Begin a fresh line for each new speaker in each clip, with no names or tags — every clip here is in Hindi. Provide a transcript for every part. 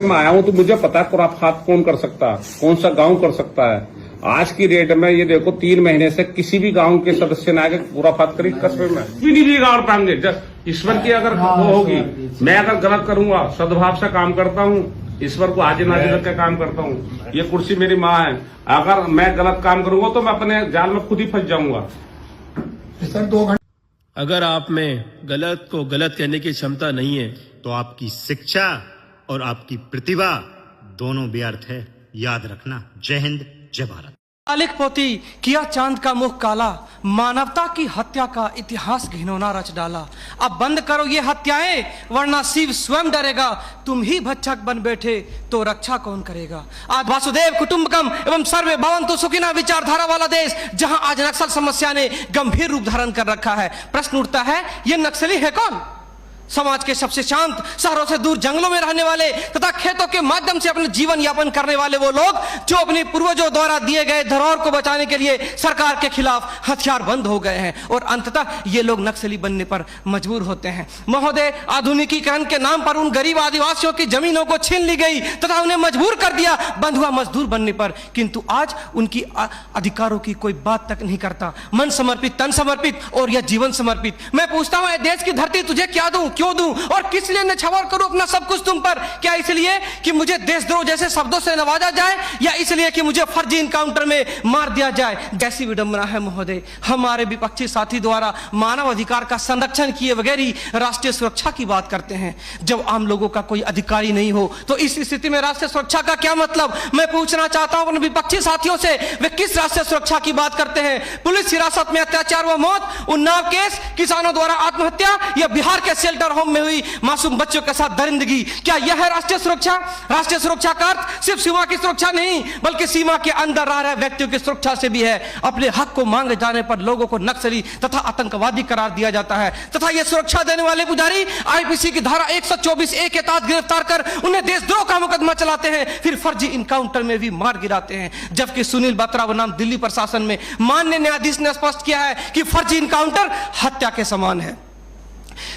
मैं आया हूँ तो मुझे पता है खुराफात कौन कर सकता है, कौन सा गांव कर सकता है। आज की डेट में ये देखो 3 महीने से किसी भी गांव के सदस्य ने आके खुराफात करी कस्बे में भी नहीं गाँव पाएंगे। ईश्वर की अगर वो होगी, मैं अगर गलत करूंगा सद्भाव से काम करता हूँ, ईश्वर को हाजिर नाजिर रख के काम करता हूँ। ये कुर्सी मेरी माँ है, अगर मैं गलत काम करूंगा तो मैं अपने जाल में खुद ही फंस जाऊंगा।
अगर आप में गलत को गलत कहने की क्षमता नहीं है
तो आपकी शिक्षा और आपकी प्रतिभा दोनों व्यर्थ है। याद रखना। जय हिंद, जय भारत।
मालिक पोती किया चांद का मुख काला, मानवता की हत्या का इतिहास घिनौना रच डाला। अब बंद करो ये हत्याएं, वरना शिव स्वयं डरेगा। तुम ही भक्षक बन बैठे तो रक्षा कौन करेगा। आज वासुदेव कुटुंबकम एवं सर्वे भवन्तु सुखिनः विचारधारा वाला देश, जहां आज नक्सल समस्या ने गंभीर रूप धारण कर रखा है। प्रश्न उठता है, ये नक्सली है कौन? समाज के सबसे शांत, शहरों से दूर जंगलों में रहने वाले तथा खेतों के माध्यम से अपने जीवन यापन करने वाले वो लोग जो अपने पूर्वजों द्वारा दिए गए धरोहर को बचाने के लिए सरकार के खिलाफ हथियार बंद हो गए हैं और अंततः ये लोग नक्सली बनने पर मजबूर होते हैं। महोदय, आधुनिकीकरण के नाम पर उन गरीब आदिवासियों की जमीनों को छीन ली गई तथा उन्हें मजबूर कर दिया बंधुआ मजदूर बनने पर, किंतु आज उनकी अधिकारों की कोई बात तक नहीं करता। मन समर्पित, तन समर्पित और यह जीवन समर्पित। मैं पूछता हूं, देश की धरती तुझे क्या दूं, क्यों दूं और किस लिए न्यौछावर करूं अपना सब कुछ तुम पर? क्या इसलिए कि मुझे देशद्रोह जैसे शब्दों से नवाजा जाए, या इसलिए कि मुझे फर्जी इनकाउंटर में मार दिया जाए? जैसी विडंबना है महोदय, हमारे विपक्षी साथी द्वारा मानव अधिकार का संरक्षण किए बगैर ही राष्ट्रीय सुरक्षा की बात करते हैं। जब आम लोगों का कोई अधिकारी नहीं हो तो इस स्थिति में राष्ट्रीय सुरक्षा का क्या मतलब? मैं पूछना चाहता हूं अपने विपक्षी साथियों से, वे किस राष्ट्रीय सुरक्षा की बात करते हैं? पुलिस हिरासत में अत्याचार व मौत, उन्नाव केस, किसानों द्वारा आत्महत्या, या बिहार के शेल्टर होम में हुई मासूम बच्चों के साथ दरिंदगी, क्या यह है राष्ट्रीय सुरक्षा? राष्ट्रीय सुरक्षा का अर्थ सिर्फ सीमा की सुरक्षा नहीं, बल्कि सीमा के अंदर रह रहे व्यक्तियों की सुरक्षा से भी है। अपने हक को मांगे जाने पर लोगों को नक्सली तथा आतंकवादी करार दिया जाता है तथा यह सुरक्षा देने वाले पुजारी आईपीसी की धारा 124A के तहत गिरफ्तार कर उन्हें देशद्रोह का मुकदमा चलाते हैं, फिर फर्जी इनकाउंटर में भी मार गिराते हैं। जबकि सुनील बत्रा बनाम दिल्ली प्रशासन में माननीय न्यायाधीश ने स्पष्ट किया है कि फर्जी इनकाउंटर हत्या के समान है।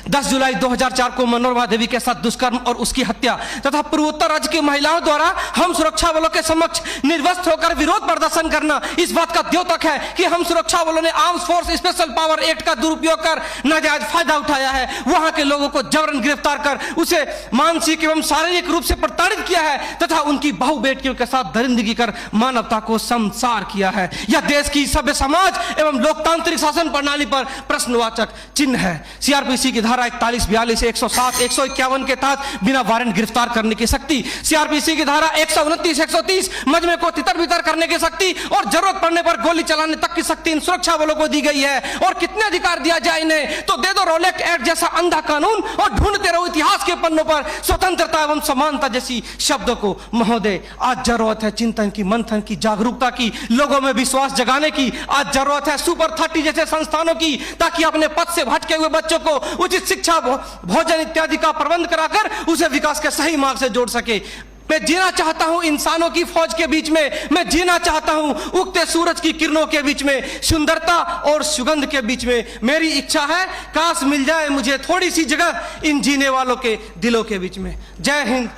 10 जुलाई 2004 को मनोरमा देवी के साथ दुष्कर्म और उसकी हत्या तथा पूर्वोत्तर राज्य की महिलाओं द्वारा हम सुरक्षा बलों के समक्ष निर्वस्त्र होकर विरोध प्रदर्शन करना इस बात का द्योतक है कि हम सुरक्षा बलों ने arms force special power act का दुरुपयोग कर नाजायज फायदा उठाया है। वहां के लोगों को जबरन गिरफ्तार कर उसे मानसिक एवं शारीरिक रूप से प्रताड़ित किया है तथा उनकी बहु बेटियों के साथ दरिंदगी कर मानवता को संसार किया है। यह देश की सभ्य समाज एवं लोकतांत्रिक शासन प्रणाली पर प्रश्नवाचक चिन्ह है। सीआरपीसी की धारा 41, 42, 107, 151 के तहत बिना वारंट गिरफ्तार करने की शक्ति, सीआरपीसी की धारा 129, 130 मजमे को तितर बितर करने की शक्ति और जरूरत पड़ने पर गोली चलाने तक की शक्ति इन सुरक्षा बलों को दी गई है। और कितने अधिकार दिया जाए इन्हें? तो दे दो रोलेक्ट एक्ट जैसा अंधा कानून और ढूंढते रहो इतिहास के पन्नों पर स्वतंत्रता एवं समानता जैसी शब्दों को। महोदय, आज जरूरत है चिंतन की, मंथन की, जागरूकता की, लोगों में विश्वास जगाने की। आज जरूरत है सुपर 30 जैसे संस्थानों की, ताकि अपने पथ से भटके हुए बच्चों को उचित शिक्षा, भोजन इत्यादि का प्रबंध कराकर उसे विकास के सही मार्ग से जोड़ सके। मैं जीना चाहता हूं इंसानों की फौज के बीच में, मैं जीना चाहता हूं उगते सूरज की किरणों के बीच में, सुंदरता और सुगंध के बीच में। मेरी इच्छा है काश मिल जाए मुझे थोड़ी सी जगह इन जीने वालों के दिलों के बीच में। जय हिंद।